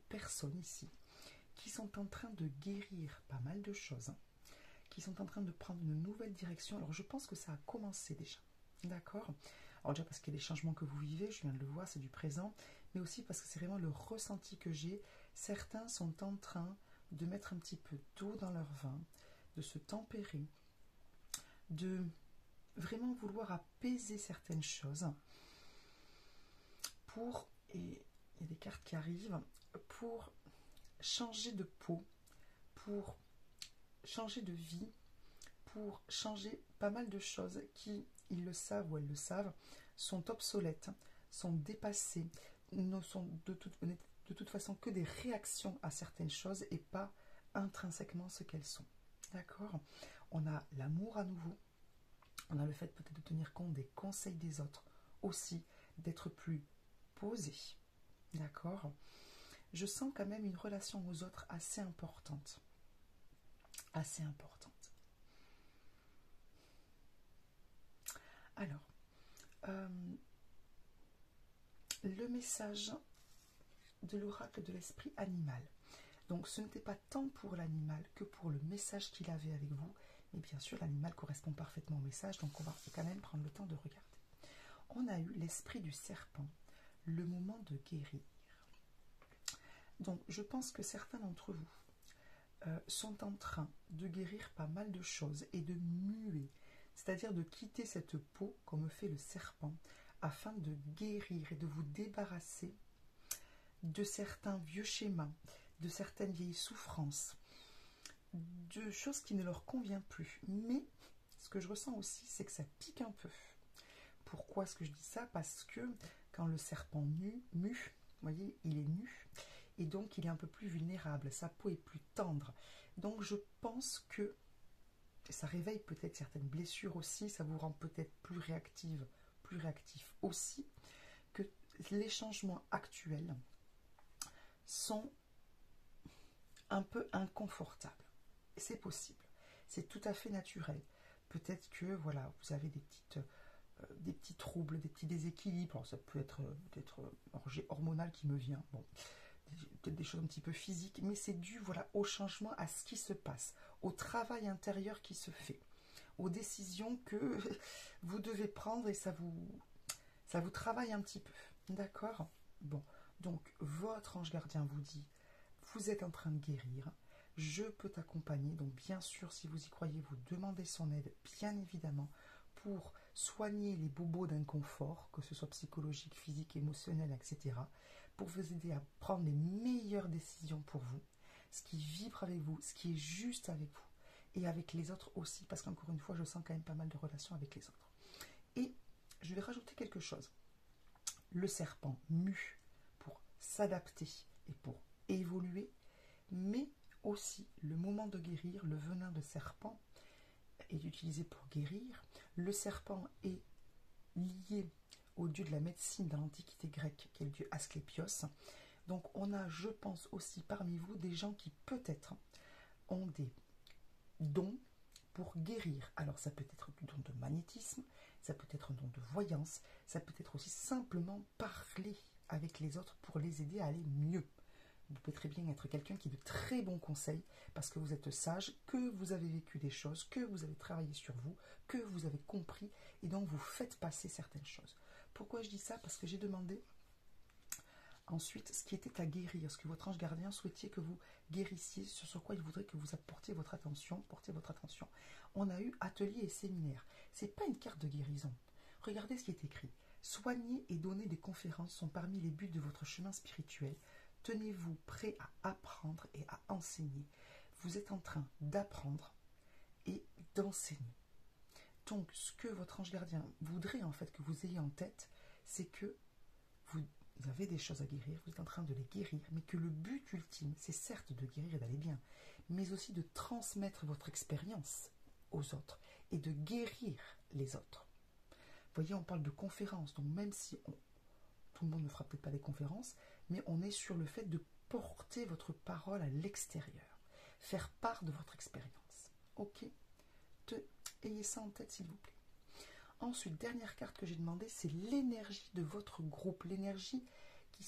personnes ici qui sont en train de guérir pas mal de choses, qui sont en train de prendre une nouvelle direction. Alors je pense que ça a commencé déjà, d'accord ? Alors déjà parce qu'il y a des changements que vous vivez, je viens de le voir, c'est du présent, mais aussi parce que c'est vraiment le ressenti que j'ai. Certains sont en train de mettre un petit peu d'eau dans leur vin, de se tempérer, de vraiment vouloir apaiser certaines choses pour, et il y a des cartes qui arrivent, pour changer de peau, pour changer de vie, pour changer pas mal de choses qui, ils le savent ou elles le savent, sont obsolètes, sont dépassées, ne sont de toute de toute façon que des réactions à certaines choses et pas intrinsèquement ce qu'elles sont. D'accord? On a l'amour à nouveau, on a le fait peut-être de tenir compte des conseils des autres, aussi d'être plus posé. D'accord? Je sens quand même une relation aux autres assez importante. Assez importante. Alors, le message de l'oracle de l'esprit animal. Donc ce n'était pas tant pour l'animal que pour le message qu'il avait avec vous. Mais bien sûr, l'animal correspond parfaitement au message, donc on va quand même prendre le temps de regarder. On a eu l'esprit du serpent, le moment de guérir. Donc je pense que certains d'entre vous sont en train de guérir pas mal de choses et de muer, c'est-à-dire de quitter cette peau, comme fait le serpent, afin de guérir et de vous débarrasser de certains vieux schémas, de certaines vieilles souffrances, de choses qui ne leur conviennent plus. Mais ce que je ressens aussi, c'est que ça pique un peu. Pourquoi est-ce que je dis ça? Parce que quand le serpent mue, vous voyez, il est nu, et donc il est un peu plus vulnérable, sa peau est plus tendre. Donc je pense que ça réveille peut-être certaines blessures aussi, ça vous rend peut-être plus réactif aussi, que les changements actuels sont un peu inconfortables. C'est possible, c'est tout à fait naturel. Peut-être que voilà, vous avez des petits troubles, des petits déséquilibres. Alors, ça peut être peut-être hormonal qui me vient, bon, peut-être des choses un petit peu physiques, mais c'est dû voilà, au changement, à ce qui se passe, au travail intérieur qui se fait, aux décisions que vous devez prendre et ça vous travaille un petit peu. D'accord? Bon, donc votre ange gardien vous dit, vous êtes en train de guérir, je peux t'accompagner, donc bien sûr, si vous y croyez, vous demandez son aide, bien évidemment, pour soigner les bobos d'inconfort, que ce soit psychologique, physique, émotionnel, etc., pour vous aider à prendre les meilleures décisions pour vous, ce qui vibre avec vous, ce qui est juste avec vous, et avec les autres aussi, parce qu'encore une fois, je sens quand même pas mal de relations avec les autres. Et je vais rajouter quelque chose. Le serpent mue pour s'adapter et pour évoluer, mais aussi le moment de guérir, le venin de serpent est utilisé pour guérir. Le serpent est lié au dieu de la médecine dans l'Antiquité grecque, qui est le dieu Asclépios. Donc on a, je pense aussi parmi vous, des gens qui peut-être ont des dons pour guérir. Alors ça peut être du don de magnétisme, ça peut être un don de voyance, ça peut être aussi simplement parler avec les autres pour les aider à aller mieux. Vous pouvez très bien être quelqu'un qui a de très bons conseils parce que vous êtes sage, que vous avez vécu des choses, que vous avez travaillé sur vous, que vous avez compris et donc vous faites passer certaines choses. Pourquoi je dis ça? Parce que j'ai demandé ensuite ce qui était à guérir, ce que votre ange gardien souhaitait que vous guérissiez, sur quoi il voudrait que vous apportiez votre attention, On a eu atelier et séminaire. C'est pas une carte de guérison. Regardez ce qui est écrit. Soigner et donner des conférences sont parmi les buts de votre chemin spirituel. Tenez-vous prêt à apprendre et à enseigner. Vous êtes en train d'apprendre et d'enseigner. Donc, ce que votre ange gardien voudrait en fait que vous ayez en tête, c'est que vous avez des choses à guérir, vous êtes en train de les guérir, mais que le but ultime, c'est certes de guérir et d'aller bien, mais aussi de transmettre votre expérience aux autres et de guérir les autres. Vous voyez, on parle de conférences, donc même si tout le monde ne fera peut-être pas des conférences, mais on est sur le fait de porter votre parole à l'extérieur, faire part de votre expérience. Ok? Ayez ça en tête, s'il vous plaît. Ensuite, dernière carte que j'ai demandé, c'est l'énergie de votre groupe, l'énergie qui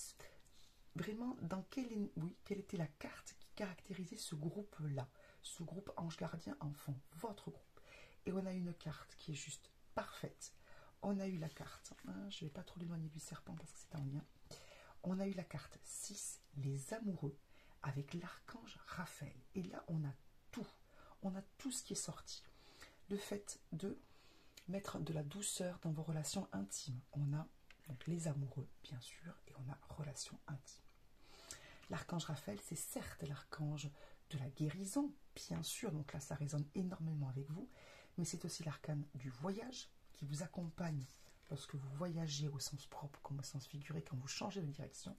vraiment quelle était la carte qui caractérisait ce groupe-là, ce groupe ange gardien enfant, votre groupe. Et on a une carte qui est juste parfaite. On a eu la carte, je ne vais pas trop l'éloigner du serpent parce que c'est en lien. On a eu la carte 6, les amoureux, avec l'archange Raphaël. Et là, on a tout ce qui est sorti. Le fait de mettre de la douceur dans vos relations intimes. On a donc les amoureux, bien sûr, et on a relations intimes. L'archange Raphaël, c'est certes l'archange de la guérison, bien sûr, donc là, ça résonne énormément avec vous, mais c'est aussi l'arcane du voyage qui vous accompagne lorsque vous voyagez au sens propre comme au sens figuré, quand vous changez de direction.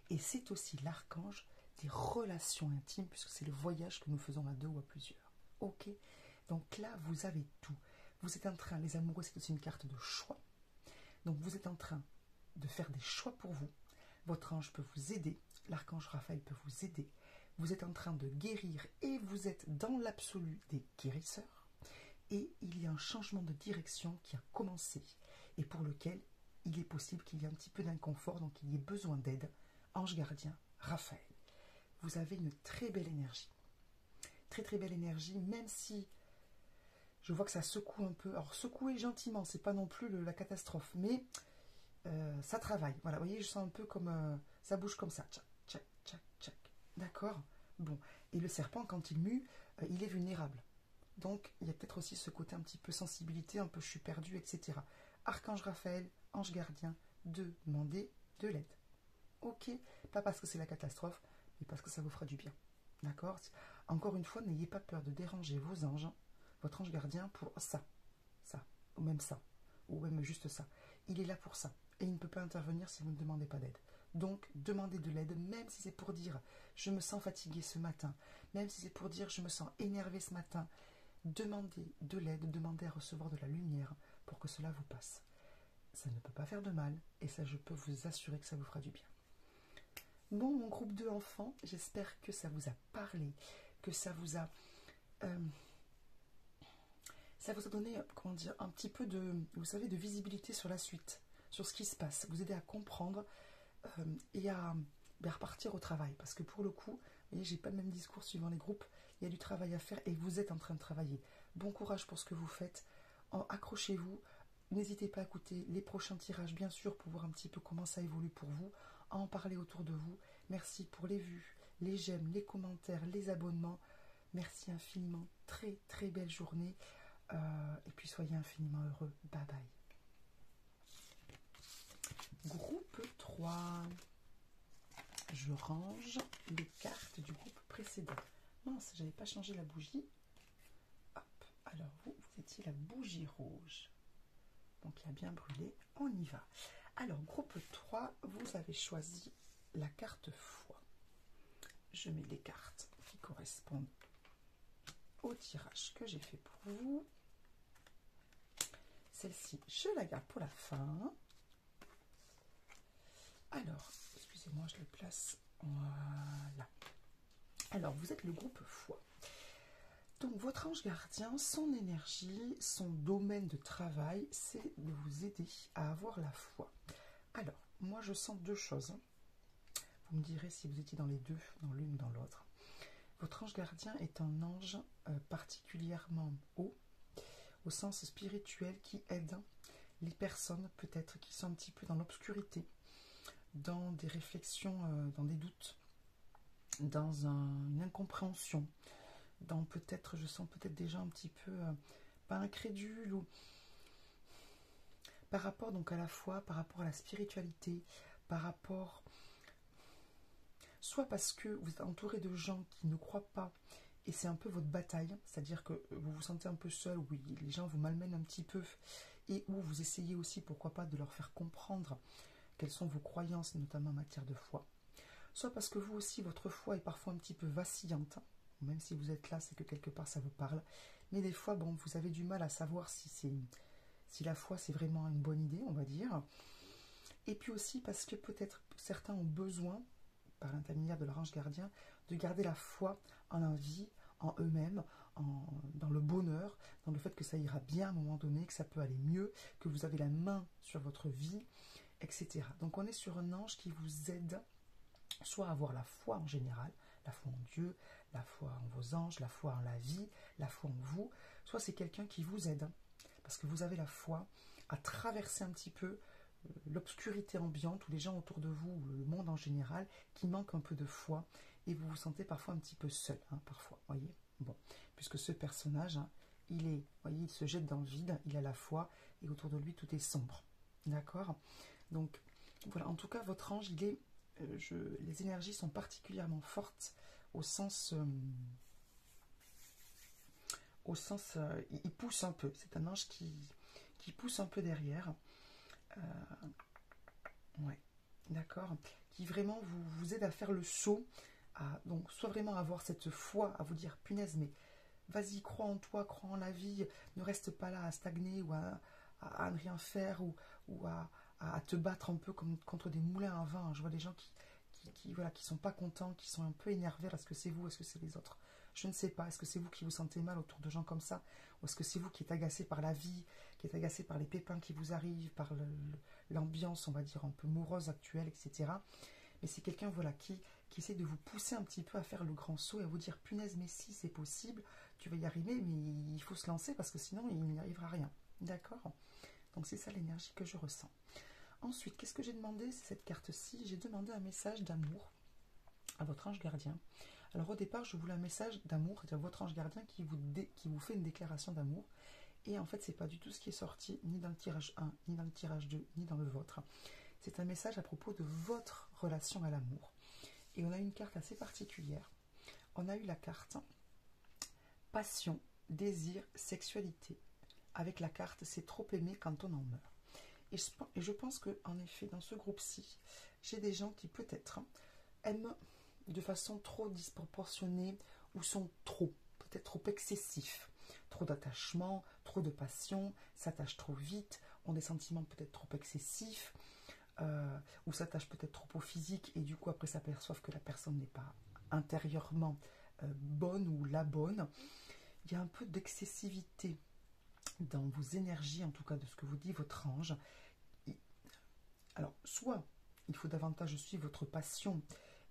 Et c'est aussi l'archange des relations intimes, puisque c'est le voyage que nous faisons à deux ou à plusieurs. Ok? Donc là, vous avez tout. Vous êtes en train, les amoureux, c'est aussi une carte de choix. Donc vous êtes en train de faire des choix pour vous. Votre ange peut vous aider. L'archange Raphaël peut vous aider. Vous êtes en train de guérir et vous êtes dans l'absolu des guérisseurs. Et il y a un changement de direction qui a commencé et pour lequel il est possible qu'il y ait un petit peu d'inconfort, donc il y ait besoin d'aide. Ange gardien, Raphaël. Vous avez une très belle énergie. Très très belle énergie, même si je vois que ça secoue un peu. Alors secouer gentiment, c'est pas non plus la catastrophe, mais ça travaille. Voilà, vous voyez, je sens un peu comme ça bouge comme ça. Tchac, tchac, tchac, tchac. D'accord? Bon. Et le serpent, quand il mue, il est vulnérable. Donc, il y a peut-être aussi ce côté un petit peu sensibilité, un peu je suis perdu, etc. Archange Raphaël, ange gardien, demandez de l'aide. Ok? Pas parce que c'est la catastrophe, mais parce que ça vous fera du bien. D'accord? Encore une fois, n'ayez pas peur de déranger vos anges, votre ange gardien, pour ça, ou même ça, ou même juste ça. Il est là pour ça. Et il ne peut pas intervenir si vous ne demandez pas d'aide. Donc, demandez de l'aide, même si c'est pour dire « je me sens fatigué ce matin », même si c'est pour dire « je me sens énervé ce matin », demandez de l'aide, demandez à recevoir de la lumière pour que cela vous passe. Ça ne peut pas faire de mal, et ça, je peux vous assurer que ça vous fera du bien. Bon, mon groupe de enfants, j'espère que ça vous a parlé, que ça vous a donné, comment dire, un petit peu de, vous savez, de visibilité sur la suite, sur ce qui se passe, vous aider à comprendre et à repartir au travail. Parce que pour le coup, vous voyez, j'ai pas le même discours suivant les groupes, il y a du travail à faire et vous êtes en train de travailler. Bon courage pour ce que vous faites, accrochez-vous, n'hésitez pas à écouter les prochains tirages, bien sûr, pour voir un petit peu comment ça évolue pour vous, à en parler autour de vous. Merci pour les vues, les j'aime, les commentaires, les abonnements. Merci infiniment, très très belle journée. Et puis soyez infiniment heureux. Bye bye. Groupe 3. Je range les cartes du groupe précédent. Mince, j'avais pas changé la bougie. Hop, alors vous étiez la bougie rouge. Donc il a bien brûlé, on y va. Alors, groupe 3, vous avez choisi la carte foi. Je mets les cartes qui correspondent au tirage que j'ai fait pour vous. Celle-ci, je la garde pour la fin. Alors, excusez-moi, je le place. Voilà. Alors, vous êtes le groupe foi. Donc, votre ange gardien, son énergie, son domaine de travail, c'est de vous aider à avoir la foi. Alors, moi, je sens deux choses. Vous me direz si vous étiez dans les deux, dans l'une ou dans l'autre. Votre ange gardien est un ange particulièrement haut, au sens spirituel, qui aide les personnes, peut-être, qui sont un petit peu dans l'obscurité, dans des réflexions, dans des doutes, dans une incompréhension, dans peut-être, je sens peut-être déjà un petit peu, pas incrédule, ou par rapport donc à la foi, par rapport à la spiritualité, par rapport, soit parce que vous êtes entouré de gens qui ne croient pas, et c'est un peu votre bataille, c'est-à-dire que vous vous sentez un peu seul, où les gens vous malmènent un petit peu, et où vous essayez aussi, pourquoi pas, de leur faire comprendre quelles sont vos croyances, notamment en matière de foi. Soit parce que vous aussi, votre foi est parfois un petit peu vacillante, même si vous êtes là, c'est que quelque part ça vous parle, mais des fois, bon, vous avez du mal à savoir si la foi c'est vraiment une bonne idée, on va dire. Et puis aussi parce que peut-être certains ont besoin, par l'intermédiaire de leur ange gardien, de garder la foi en la vie, en eux-mêmes, dans le bonheur, dans le fait que ça ira bien à un moment donné, que ça peut aller mieux, que vous avez la main sur votre vie, etc. Donc on est sur un ange qui vous aide soit à avoir la foi en général, la foi en Dieu, la foi en vos anges, la foi en la vie, la foi en vous, soit c'est quelqu'un qui vous aide, parce que vous avez la foi à traverser un petit peu l'obscurité ambiante, ou les gens autour de vous, ou le monde en général, qui manque un peu de foi, et vous vous sentez parfois un petit peu seul, parfois, voyez. Bon, puisque ce personnage, il se jette dans le vide, il a la foi, et autour de lui, tout est sombre, d'accord. Donc, voilà, en tout cas, votre ange, les énergies sont particulièrement fortes, au sens, il pousse un peu, c'est un ange qui pousse un peu derrière, Ouais, d'accord. Qui vraiment vous aide à faire le saut, donc soit vraiment avoir cette foi, à vous dire, punaise, mais vas-y, crois en toi, crois en la vie, ne reste pas là à stagner ou à ne rien faire ou à te battre un peu comme contre des moulins à vent. Je vois des gens voilà, qui sont pas contents, qui sont un peu énervés. Est-ce que c'est vous, est-ce que c'est les autres? Je ne sais pas. Est-ce que c'est vous qui vous sentez mal autour de gens comme ça? Ou est-ce que c'est vous qui êtes agacé par la vie, qui êtes agacé par les pépins qui vous arrivent, par l'ambiance, on va dire, un peu morose actuelle, etc. Mais c'est quelqu'un voilà, qui essaie de vous pousser un petit peu à faire le grand saut et à vous dire, punaise, mais si c'est possible, tu vas y arriver, mais il faut se lancer parce que sinon, il n'y arrivera rien. D'accord? Donc c'est ça l'énergie que je ressens. Ensuite, qu'est-ce que j'ai demandé? C'est cette carte-ci. J'ai demandé un message d'amour à votre ange gardien. Alors au départ, je voulais un message d'amour, c'est-à-dire votre ange gardien qui vous fait une déclaration d'amour. Et en fait, c'est pas du tout ce qui est sorti, ni dans le tirage 1, ni dans le tirage 2, ni dans le vôtre. C'est un message à propos de votre relation à l'amour. Et on a une carte assez particulière. On a eu la carte passion, désir, sexualité. Avec la carte, c'est trop aimé quand on en meurt. Et je pense qu'en effet, dans ce groupe-ci, j'ai des gens qui peut-être aiment de façon trop disproportionnée ou sont peut-être trop excessifs. Trop d'attachement, trop de passion, s'attachent trop vite, ont des sentiments peut-être trop excessifs, ou s'attachent peut-être trop au physique et du coup après s'aperçoivent que la personne n'est pas intérieurement bonne ou la bonne. Il y a un peu d'excessivité dans vos énergies, en tout cas de ce que vous dit votre ange. Alors, soit il faut davantage suivre votre passion,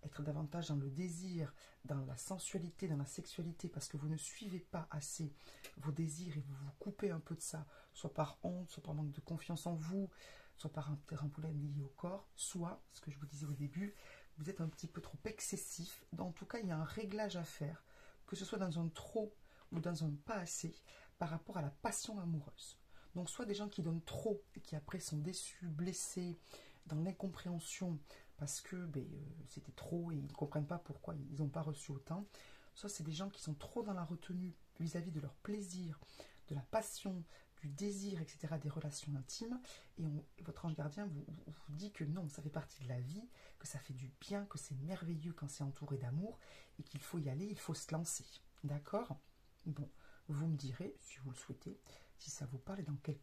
être davantage dans le désir, dans la sensualité, dans la sexualité, parce que vous ne suivez pas assez vos désirs et vous vous coupez un peu de ça, soit par honte, soit par manque de confiance en vous, soit par un problème lié au corps, soit, ce que je vous disais au début, vous êtes un petit peu trop excessif. En tout cas, il y a un réglage à faire, que ce soit dans un trop ou dans un pas assez, par rapport à la passion amoureuse. Donc soit des gens qui donnent trop et qui après sont déçus, blessés, dans l'incompréhension parce que c'était trop et ils ne comprennent pas pourquoi ils n'ont pas reçu autant. Soit c'est des gens qui sont trop dans la retenue vis-à-vis de leur plaisir, de la passion, du désir, etc., des relations intimes. Et votre ange gardien vous dit que non, ça fait partie de la vie, que ça fait du bien, que c'est merveilleux quand c'est entouré d'amour et qu'il faut y aller, il faut se lancer. D'accord? Bon, vous me direz, si vous le souhaitez, si ça vous parle et dans quel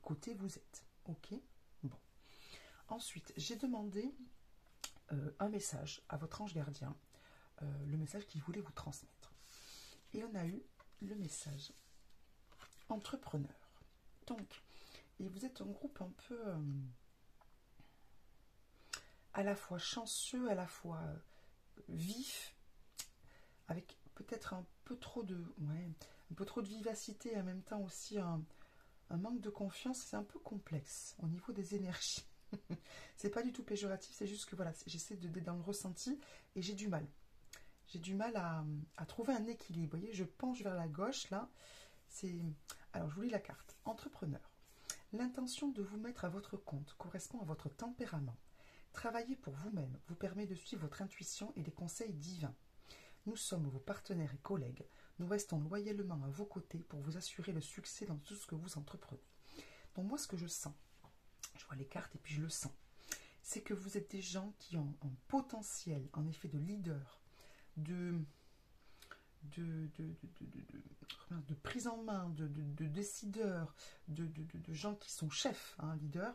côté vous êtes. Ok? Bon. Ensuite, j'ai demandé un message à votre ange gardien, le message qu'il voulait vous transmettre. Et on a eu le message entrepreneur. Donc, et vous êtes un groupe un peu à la fois chanceux, à la fois vif, avec peut-être un peu trop de vivacité et en même temps aussi un manque de confiance. C'est un peu complexe au niveau des énergies. C'est pas du tout péjoratif, c'est juste que voilà, j'essaie d'être dans le ressenti et j'ai du mal. J'ai du mal à trouver un équilibre. Vous voyez, je penche vers la gauche là. Alors je vous lis la carte. Entrepreneur. L'intention de vous mettre à votre compte correspond à votre tempérament. Travailler pour vous-même vous permet de suivre votre intuition et les conseils divins. Nous sommes vos partenaires et collègues. Nous restons loyalement à vos côtés pour vous assurer le succès dans tout ce que vous entreprenez. Donc moi, ce que je sens, je vois les cartes et puis je le sens, c'est que vous êtes des gens qui ont un potentiel, en effet, de leader, de prise en main, de décideurs, de gens qui sont chefs, leaders,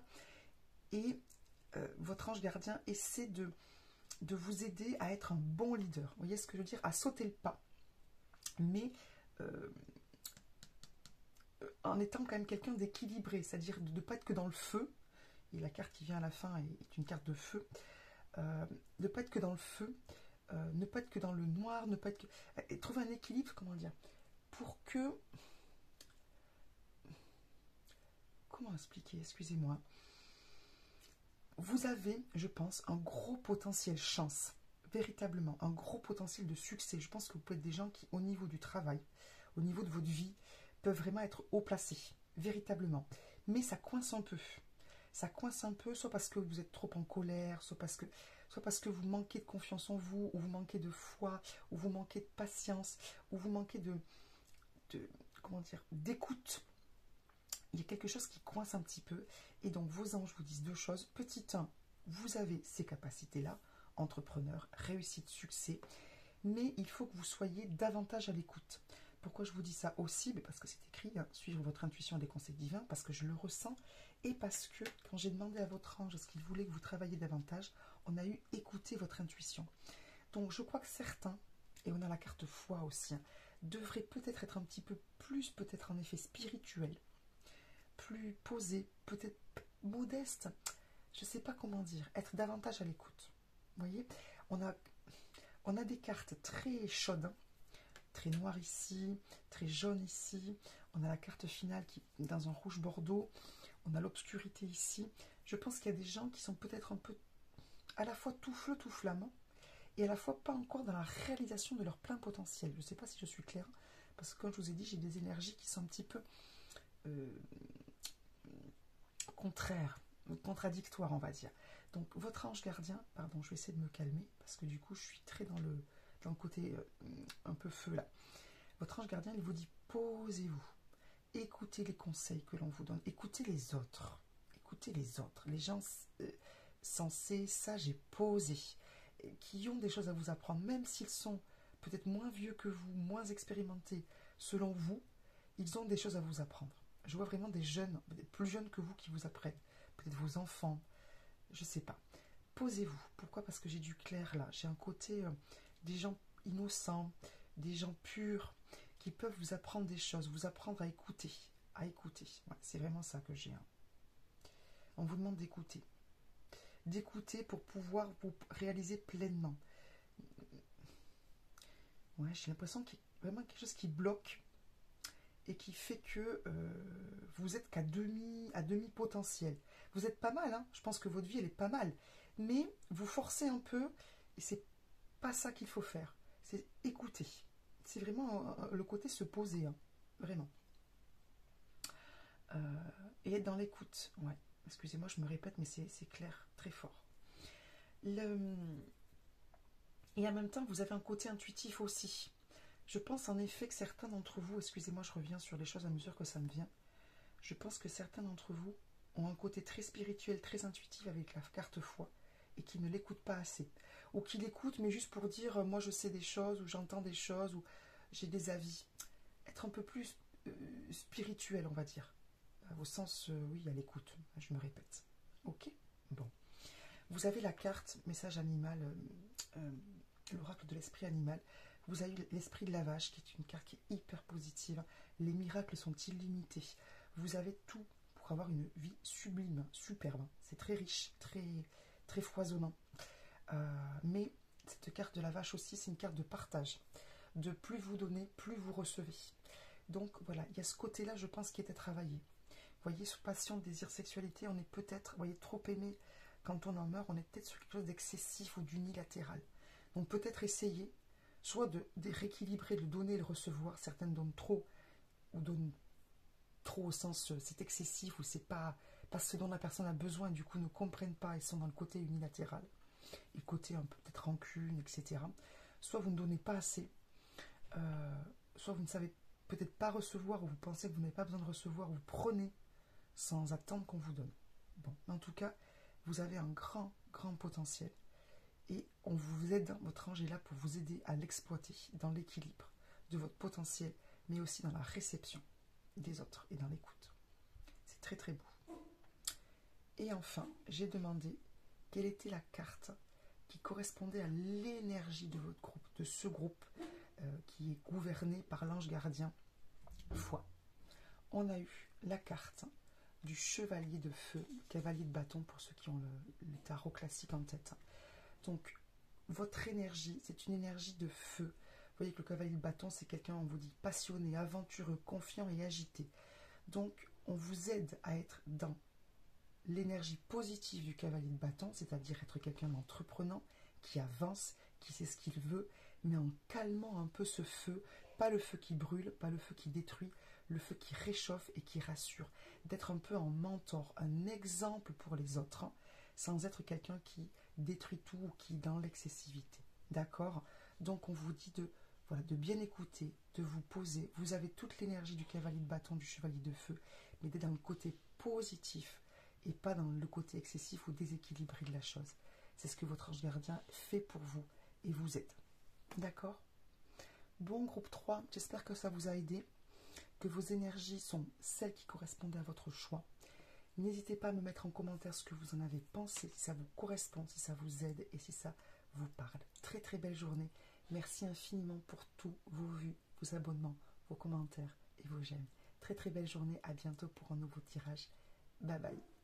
et votre ange gardien essaie de vous aider à être un bon leader. Vous voyez ce que je veux dire? À sauter le pas, mais en étant quand même quelqu'un d'équilibré, c'est-à-dire de ne pas être que dans le feu, et la carte qui vient à la fin est une carte de feu, de ne pas être que dans le feu, ne pas être que dans le noir, ne pas être que... trouver un équilibre, comment dire, pour que... Comment expliquer? Excusez-moi. Vous avez, je pense, un gros potentiel chance, véritablement, un gros potentiel de succès. Je pense que vous pouvez être des gens qui, au niveau du travail, au niveau de votre vie, peuvent vraiment être haut placés, véritablement. Mais ça coince un peu. Ça coince un peu, soit parce que vous êtes trop en colère, soit parce que vous manquez de confiance en vous, ou vous manquez de foi, ou vous manquez de patience, ou vous manquez d'écoute. Il y a quelque chose qui coince un petit peu, Et donc vos anges vous disent deux choses. Petit 1, vous avez ces capacités-là, entrepreneur, réussite, succès, mais il faut que vous soyez davantage à l'écoute. Pourquoi je vous dis ça aussi? Parce que c'est écrit, hein, suivre votre intuition et les conseils divins, parce que je le ressens, et parce que quand j'ai demandé à votre ange ce qu'il voulait que vous travailliez davantage, on a eu écouté votre intuition. Donc je crois que certains, et on a la carte foi aussi, hein, devraient peut-être être un petit peu plus, peut-être en effet spirituel, plus posé, peut-être modeste, je ne sais pas comment dire, être davantage à l'écoute. Vous voyez, on a des cartes très chaudes, hein, très noires ici, très jaunes ici, on a la carte finale qui est dans un rouge bordeaux, on a l'obscurité ici. Je pense qu'il y a des gens qui sont peut-être un peu à la fois tout feu, tout flamme, et à la fois pas encore dans la réalisation de leur plein potentiel. Je ne sais pas si je suis claire, parce que comme je vous ai dit, j'ai des énergies qui sont un petit peu contraires, contradictoires, on va dire. Donc votre ange gardien, pardon, je vais essayer de me calmer, parce que du coup je suis très dans le côté un peu feu là. Votre ange gardien, il vous dit posez-vous, écoutez les conseils que l'on vous donne, écoutez les autres, les gens sensés, sages et posés, qui ont des choses à vous apprendre, même s'ils sont peut-être moins vieux que vous, moins expérimentés, selon vous, ils ont des choses à vous apprendre. Je vois vraiment des jeunes, plus jeunes que vous qui vous apprennent, peut-être vos enfants, je sais pas. Posez-vous. Pourquoi? Parce que j'ai du clair là. J'ai un côté des gens innocents, des gens purs, qui peuvent vous apprendre des choses, vous apprendre à écouter. À écouter. Ouais, c'est vraiment ça que j'ai. Hein. On vous demande d'écouter. D'écouter pour pouvoir vous réaliser pleinement. Ouais, j'ai l'impression qu'il y a vraiment quelque chose qui bloque et qui fait que vous êtes qu'à demi potentiel. Vous êtes pas mal, hein. Je pense que votre vie elle est pas mal, mais vous forcez un peu et c'est pas ça qu'il faut faire. C'est écouter. C'est vraiment le côté se poser, hein. Vraiment. Et être dans l'écoute. Ouais. Excusez-moi, je me répète, mais c'est clair, très fort. Et en même temps, vous avez un côté intuitif aussi. Je pense en effet que certains d'entre vous, excusez-moi, je reviens sur les choses à mesure que ça me vient, je pense que certains d'entre vous ont un côté très spirituel, très intuitif avec la carte foi, et qui ne l'écoutent pas assez. Ou qui l'écoutent, mais juste pour dire, moi je sais des choses, ou j'entends des choses, ou j'ai des avis. Être un peu plus spirituel, on va dire. Au sens, oui, à l'écoute, je me répète. Ok? Bon. Vous avez la carte message animal, l'oracle de l'esprit animal. Vous avez l'esprit de la vache, qui est une carte qui est hyper positive. Les miracles sont illimités. Vous avez tout pour avoir une vie sublime, superbe. C'est très riche, très foisonnant. Mais cette carte de la vache aussi, c'est une carte de partage. De plus vous donnez, plus vous recevez. Donc voilà, il y a ce côté-là, je pense, qui est à travailler. Vous voyez, sur passion, désir, sexualité, on est peut-être, vous voyez, trop aimé. Quand on en meurt, on est peut-être sur quelque chose d'excessif ou d'unilatéral. Donc peut-être essayer soit de rééquilibrer, de donner et de recevoir. Certaines donnent trop, ou donnent trop au sens c'est excessif, ou c'est pas ce dont la personne a besoin, du coup ne comprennent pas et sont dans le côté unilatéral, et le côté un peu peut-être rancune, etc. Soit vous ne donnez pas assez, soit vous ne savez peut-être pas recevoir, ou vous pensez que vous n'avez pas besoin de recevoir, vous prenez sans attendre qu'on vous donne. Bon, en tout cas, vous avez un grand potentiel. Et on vous aide, votre ange est là pour vous aider à l'exploiter dans l'équilibre de votre potentiel, mais aussi dans la réception des autres et dans l'écoute. C'est très très beau. Et enfin, j'ai demandé quelle était la carte qui correspondait à l'énergie de votre groupe, de ce groupe qui est gouverné par l'ange gardien foi. On a eu la carte du chevalier de feu, cavalier de bâton pour ceux qui ont le tarot classique en tête. Donc, votre énergie, c'est une énergie de feu. Vous voyez que le cavalier de bâton, c'est quelqu'un, on vous dit, passionné, aventureux, confiant et agité. Donc, on vous aide à être dans l'énergie positive du cavalier de bâton, c'est-à-dire être quelqu'un d'entreprenant, qui avance, qui sait ce qu'il veut, mais en calmant un peu ce feu, pas le feu qui brûle, pas le feu qui détruit, le feu qui réchauffe et qui rassure. D'être un peu en mentor, un exemple pour les autres, hein, sans être quelqu'un qui détruit tout ou qui est dans l'excessivité. D'accord? Donc on vous dit de bien écouter, de vous poser. Vous avez toute l'énergie du cavalier de bâton, du chevalier de feu, mais d'être dans le côté positif et pas dans le côté excessif ou déséquilibré de la chose. C'est ce que votre ange gardien fait pour vous et vous aide. D'accord? Bon, groupe 3, j'espère que ça vous a aidé, que vos énergies sont celles qui correspondaient à votre choix. N'hésitez pas à me mettre en commentaire ce que vous en avez pensé, si ça vous correspond, si ça vous aide et si ça vous parle. Très très belle journée. Merci infiniment pour tous vos vues, vos abonnements, vos commentaires et vos j'aime. Très très belle journée. À bientôt pour un nouveau tirage. Bye bye.